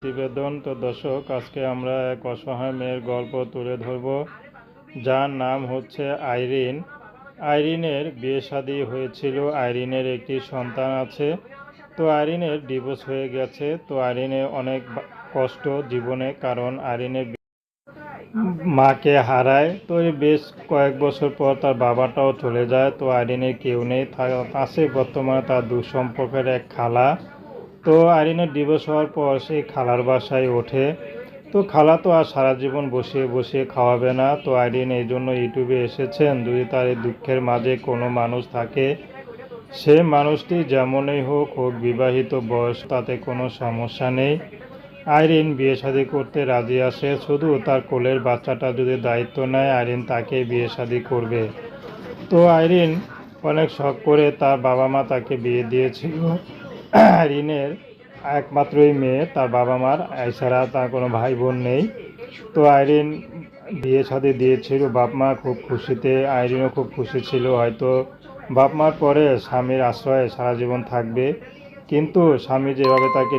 প্রতিবেদন। তো দর্শক, আজকে আমরা এক অসহায় মেয়ের গল্প তুলে ধরব, যার নাম হচ্ছে আইরিন। আইরিনের বিয়ে শাদী হয়েছিল, আইরিনের একটি সন্তান আছে। তো আইরিনের ডিভোর্স হয়ে গেছে। তো আইরিনের অনেক কষ্ট জীবনে, কারণ আইরিনের মাকে হারায়। তো এই বেশ কয়েক বছর পর তার বাবাটাও চলে যায়। তো আইরিনের কেউ নেই, আছে বর্তমানে তার দুঃসম্পর্কের এক খালা। তো আইরিনের ডিভোর্স হওয়ার পর সেই খালার বাসায় ওঠে। তো খালা তো আর সারা জীবন বসিয়ে বসিয়ে খাওয়াবে না। তো আইরিন এই জন্য ইউটিউবে এসেছেন, যদি তার এই দুঃখের মাঝে কোনো মানুষ থাকে, সে মানুষটি যেমনই হোক বিবাহিত, বয়স, তাতে কোনো সমস্যা নেই। আইরিন বিয়ে শাদী করতে রাজি আছে, শুধু তার কোলের বাচ্চাটা যদি দায়িত্ব নেয়, আইরিন তাকে বিয়ে শাদী করবে। তো আইরিন অনেক শখ করে তার বাবা মা তাকে বিয়ে দিয়েছিল। আইরিনের একমাত্রই মেয়ে তার বাবা মার, এছাড়া তার কোনো ভাই বোন নেই। তো আইরিন বিয়ে শাদী দিয়েছিল, বাপ মা খুব খুশিতে, আইরিনও খুব খুশি ছিল। হয়তো বাপ মার পরে স্বামীর আশ্রয়ে সারা জীবন থাকবে, কিন্তু স্বামী যেভাবে তাকে